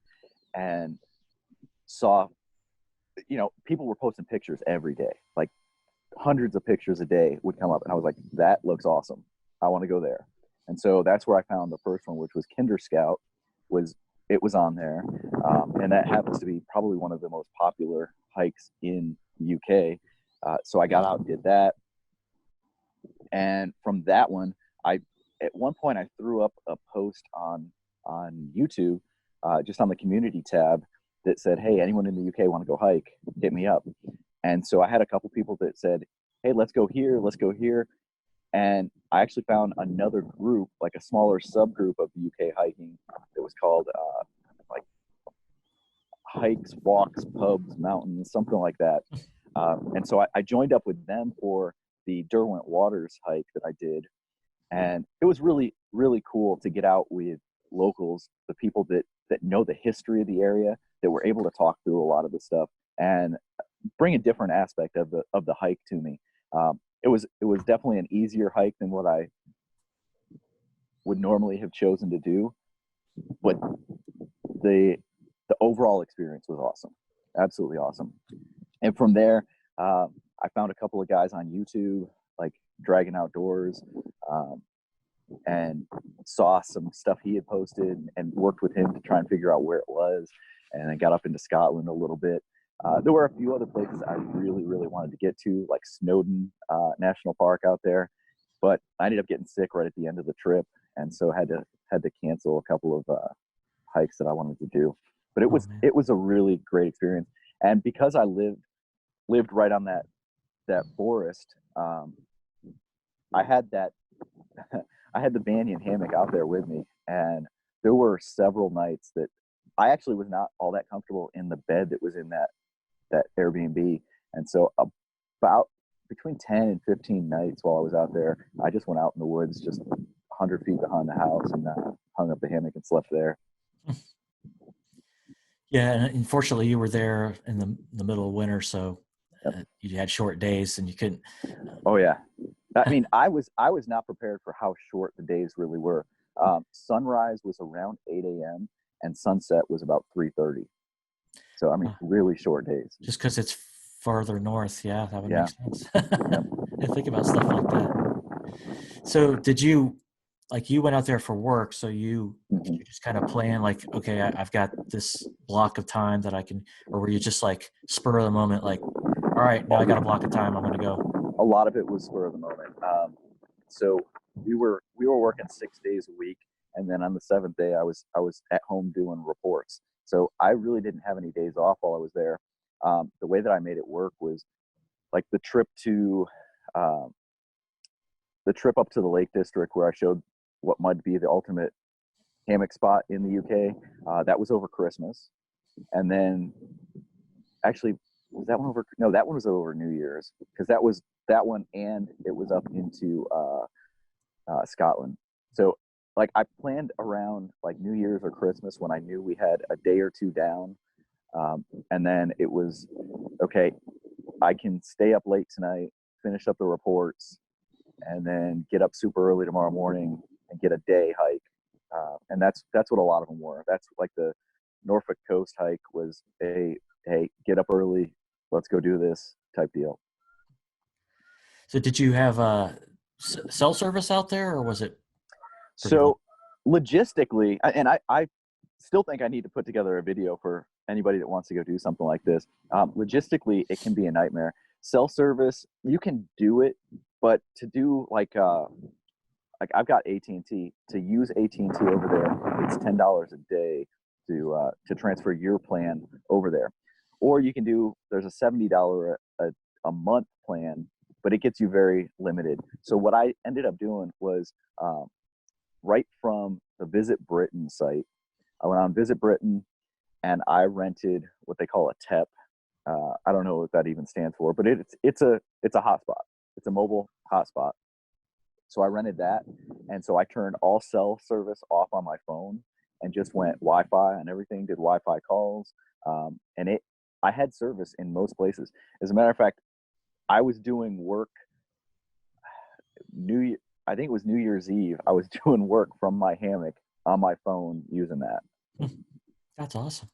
and saw, people were posting pictures every day, like hundreds of pictures a day would come up, and I was like, that looks awesome. I want to go there. And so that's where I found the first one, which was Kinder Scout. It was on there, and that happens to be probably one of the most popular hikes in the UK. So I got out and did that, and from that one, at one point I threw up a post on YouTube, just on the community tab, that said, "Hey, anyone in the UK want to go hike? Hit me up." And so I had a couple people that said, "Hey, let's go here, let's go here." And I actually found another group, like a smaller subgroup of UK hiking, that was called like Hikes, Walks, Pubs, Mountains, something like that. And so I joined up with them for the Derwent Waters hike that I did. And it was really, really cool to get out with locals, the people that know the history of the area, that were able to talk through a lot of the stuff and bring a different aspect of the hike to me. It was definitely an easier hike than what I would normally have chosen to do, but the overall experience was awesome, absolutely awesome. And from there, I found a couple of guys on YouTube, like Dragon Outdoors, and saw some stuff he had posted and worked with him to try and figure out where it was. And I got up into Scotland a little bit. There were a few other places I really, really wanted to get to, like Snowdon National Park out there, but I ended up getting sick right at the end of the trip, and so had to cancel a couple of hikes that I wanted to do. But it was a really great experience, and because I lived right on that forest, I had that I had the Banyan Hammock out there with me, and there were several nights that I actually was not all that comfortable in the bed that was in that Airbnb. And so about between 10 and 15 nights while I was out there, I just went out in the woods, just 100 feet behind the house, and hung up the hammock and slept there. Yeah, and unfortunately, you were there in the middle of winter, so you had short days, and you couldn't. Oh yeah, I mean, I was not prepared for how short the days really were. Sunrise was around 8 a.m. and sunset was about 3:30. So I mean, really short days. Just because it's farther north, yeah, that would make sense. I think about stuff like that. So did you? Like you went out there for work, so you just kind of plan like, okay, I've got this block of time that I can, or were you just like spur of the moment, like, all right, now I got a block of time, I'm going to go? A lot of it was spur of the moment. So we were working 6 days a week, and then on the seventh day, I was at home doing reports. So I really didn't have any days off while I was there. The way that I made it work was like the trip up to the Lake District, where I showed what might be the ultimate hammock spot in the UK. That was over Christmas. And then actually, was that one over? No, that one was over New Year's, because that was that one, and it was up into Scotland. So like I planned around like New Year's or Christmas, when I knew we had a day or two down. And then it was, okay, I can stay up late tonight, finish up the reports, and then get up super early tomorrow morning and get a day hike. And that's what a lot of them were. That's like the Norfolk coast hike was hey, get up early, let's go do this type deal. So did you have cell service out there, or was it? So logistically, and I still think I need to put together a video for anybody that wants to go do something like this. Logistically, it can be a nightmare. Cell service, you can do it, but to do like I've got AT&T. To use AT&T over there, it's $10 a day to transfer your plan over there. Or you can there's a $70 a month plan, but it gets you very limited. So what I ended up doing was right from the Visit Britain site, I went on Visit Britain and I rented what they call a TEP. I don't know what that even stands for, but it's a hotspot. It's a mobile hotspot. So I rented that, and so I turned all cell service off on my phone and just went Wi-Fi and everything, did Wi-Fi calls, and I had service in most places. As a matter of fact, I was doing work I think it was New Year's Eve. I was doing work from my hammock on my phone using that. That's awesome.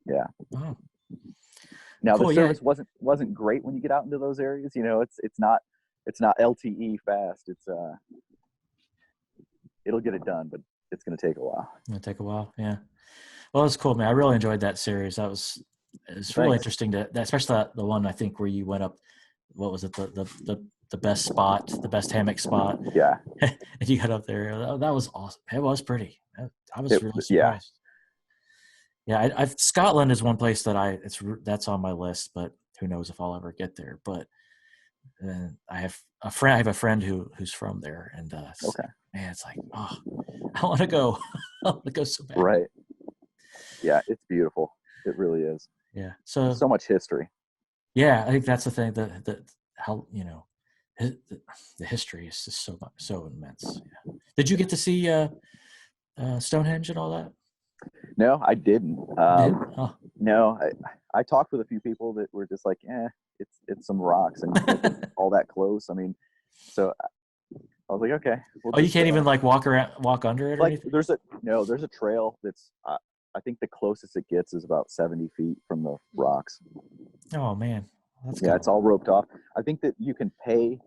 Yeah. Wow. Now cool, the service wasn't great when you get out into those areas. You know, it's not LTE fast. It'll get it done, but it's going to take a while. It'll take a while. Yeah. Well, it's cool, man. I really enjoyed that series. It's really interesting especially the one I think where you went up. What was it? The best spot, the best hammock spot. Yeah. And you got up there. That was awesome. It was pretty. I was really surprised. Yeah. Scotland is one place that that's on my list, but who knows if I'll ever get there. But I have a friend who's from there, and okay. Man, it's like, oh, I want to go. I want to go so bad. Right. Yeah, it's beautiful. It really is. Yeah. So much history. Yeah, I think that's the thing. How the history is just so immense. Yeah. Did you get to see Stonehenge and all that? No, I didn't. Oh. No, I talked with a few people that were just like, it's some rocks and all that close. I mean, so I was like, okay. You can't even like walk under it or anything? There's a trail that's, I think the closest it gets is about 70 feet from the rocks. Oh man. It's all roped off. I think that you can pay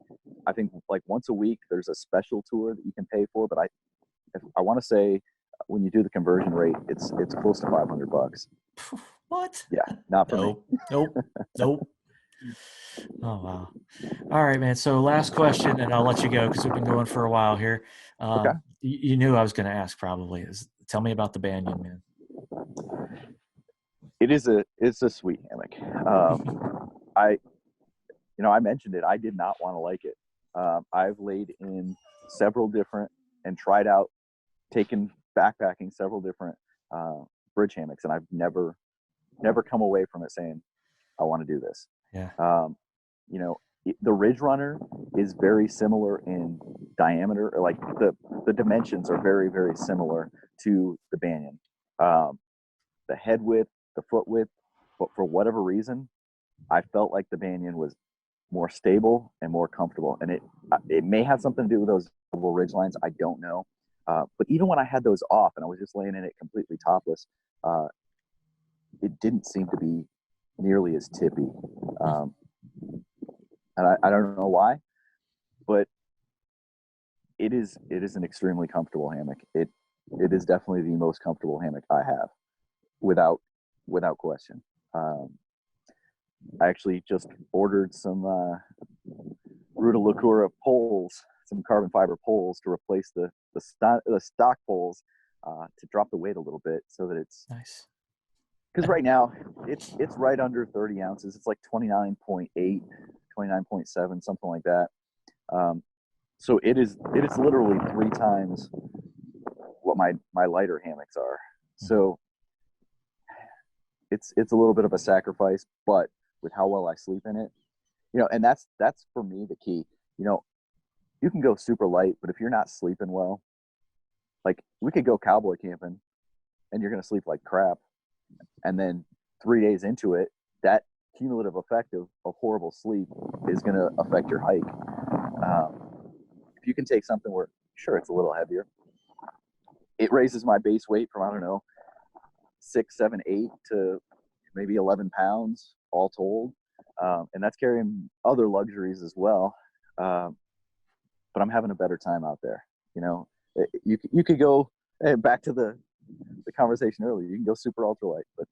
I think like once a week there's a special tour that you can pay for, but I want to say when you do the conversion rate, it's close to $500. What? Yeah, not for me. Nope. Oh wow. All right, man. So last question, and I'll let you go because we've been going for a while here. Okay. You knew I was going to ask probably. Tell me about the Banyan, man. It's a sweet hammock. I mentioned it. I did not want to like it. I've laid in several different and tried out backpacking several different bridge hammocks, and I've never come away from it saying I want to do this. Yeah. The Ridge Runner is very similar in diameter, or like the dimensions are very, very similar to the Banyan. The head width, the foot width, but for whatever reason, I felt like the Banyan was more stable and more comfortable. And it may have something to do with those double ridge lines. I don't know. But even when I had those off and I was just laying in it completely topless, it didn't seem to be nearly as tippy. And I don't know why, but it is an extremely comfortable hammock. It is definitely the most comfortable hammock I have, without question. I actually just ordered some Røde poles, some carbon fiber poles to replace the stock poles, to drop the weight a little bit so that it's nice. Because right now it's right under 30 ounces. It's like 29.8, 29.7, something like that. So it is literally 3 times what my lighter hammocks are. So it's a little bit of a sacrifice, but with how well I sleep in it, and that's for me the key. You can go super light, but if you're not sleeping well, like we could go cowboy camping and you're going to sleep like crap. And then 3 days into it, that cumulative effect of horrible sleep is going to affect your hike. If you can take something where, sure, it's a little heavier, it raises my base weight from, I don't know, 6, 7, 8 to maybe 11 pounds all told. And that's carrying other luxuries as well. But I'm having a better time out there. You could go back to the conversation earlier. You can go super ultralight, but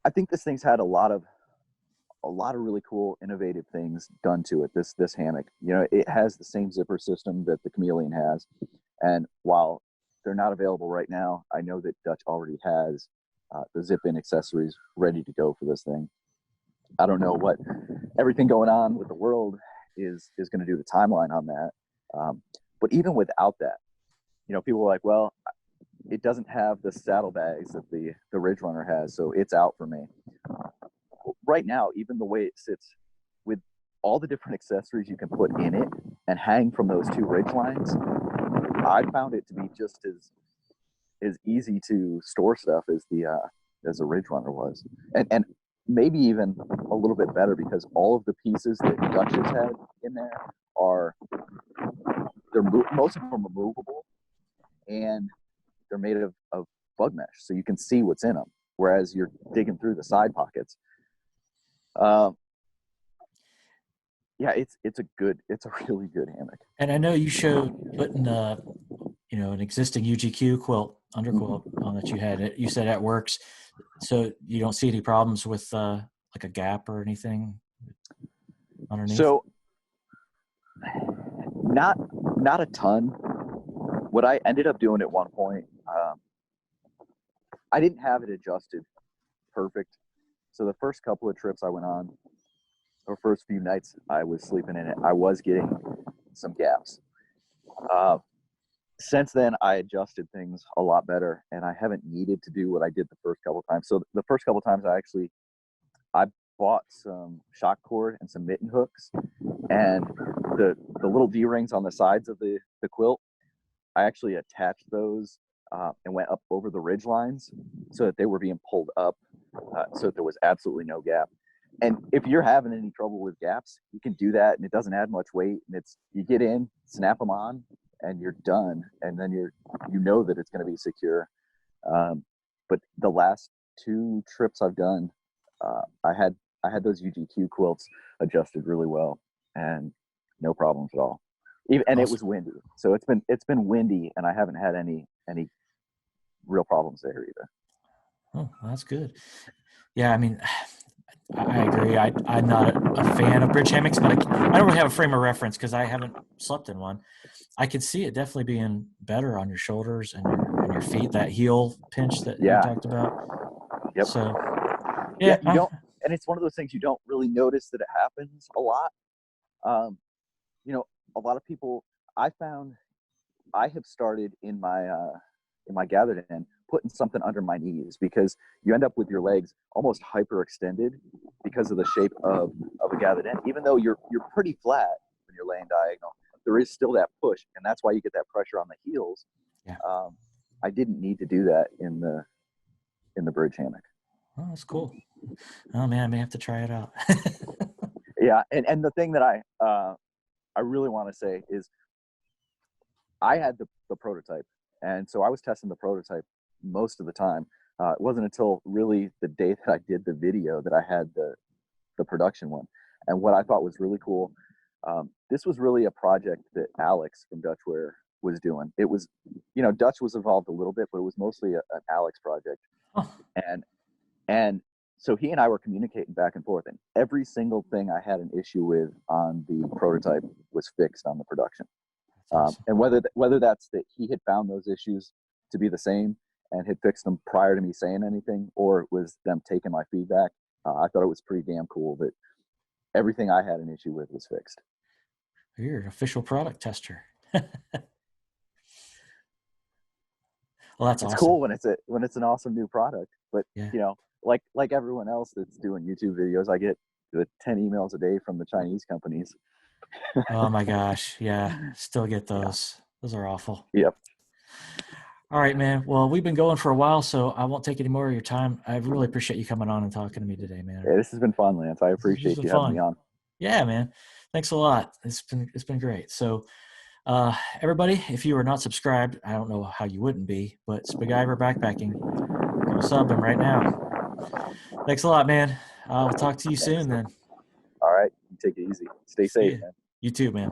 I think this thing's had a lot of really cool, innovative things done to it. This hammock, it has the same zipper system that the Chameleon has, and while they're not available right now, I know that Dutch already has the zip-in accessories ready to go for this thing. I don't know what everything going on with the world is going to do the timeline on that, but even without that, people are like, well, it doesn't have the saddlebags that the Ridge Runner has, so it's out for me. Right now, even the way it sits, with all the different accessories you can put in it and hang from those 2 ridge lines, I found it to be just as easy to store stuff as the Ridge Runner was, and maybe even a little bit better, because all of the pieces that Dutch has had in there most of them are removable, and they're made of bug mesh, so you can see what's in them, whereas you're digging through the side pockets. Yeah, it's a really good hammock. And I know you showed putting an existing UGQ quilt, underquilt on that you had. You said that works, so you don't see any problems with like a gap or anything underneath. So not a ton. What I ended up doing at one point, I didn't have it adjusted perfect. So the first couple of trips I went on, or first few nights I was sleeping in it, I was getting some gaps. Since then, I adjusted things a lot better, and I haven't needed to do what I did the first couple of times. So the first couple of times I bought some shock cord and some mitten hooks, and the little D-rings on the sides of the quilt, I actually attached those and went up over the ridge lines so that they were being pulled up, so that there was absolutely no gap. And if you're having any trouble with gaps, you can do that, and it doesn't add much weight. And you get in, snap them on, and you're done. And then you know that it's going to be secure. But the last 2 trips I've done, I had those UGQ quilts adjusted really well, and no problems at all. Even, and Awesome. it was windy, so it's been windy, and I haven't had any real problems there either. Oh, that's good. Yeah, I mean, I agree. I'm not a fan of bridge hammocks, but I don't really have a frame of reference because I haven't slept in one. I can see it definitely being better on your shoulders and your feet, that heel pinch that you talked about. Yep. So, yeah, you don't, and it's one of those things you don't really notice that it happens a lot. You know, a lot of people, I found, I have started in my gathered end putting something under my knees, because you end up with your legs almost hyperextended because of the shape of a gathered end. Even though you're pretty flat when you're laying diagonal, there is still that push, and that's why you get that pressure on the heels. Yeah. I didn't need to do that in the bridge hammock. Oh, that's cool. Oh man, I may have to try it out. Yeah, and the thing that I really want to say is, I had the prototype, and so I was testing the prototype most of the time. It wasn't until really the day that I did the video that I had the production one. And what I thought was really cool, this was really a project that Alex from Dutchware was doing. It was, you know, Dutch was involved a little bit, but it was mostly an Alex project. Oh. And so he and I were communicating back and forth, and every single thing I had an issue with on the prototype was fixed on the production. Awesome. And whether that's that he had found those issues to be the same and had fixed them prior to me saying anything, or it was them taking my feedback, I thought it was pretty damn cool that everything I had an issue with was fixed. You're an official product tester. Well, that's it's awesome. cool when it's an awesome new product, but you know, like everyone else that's doing YouTube videos, I get the 10 emails a day from the Chinese companies. Oh my gosh. Yeah. Still get those. Yeah. Those are awful. Yep. All right, man. Well, we've been going for a while, so I won't take any more of your time. I really appreciate you coming on and talking to me today, man. Yeah, this has been fun, Lance. I appreciate you having me on. Yeah, man. Thanks a lot. It's been great. So everybody, if you are not subscribed, I don't know how you wouldn't be, but Spiguyver Backpacking, go sub him right now. Thanks a lot, man. I'll talk to you soon then. All right. You take it easy. Stay safe, man. You too, man.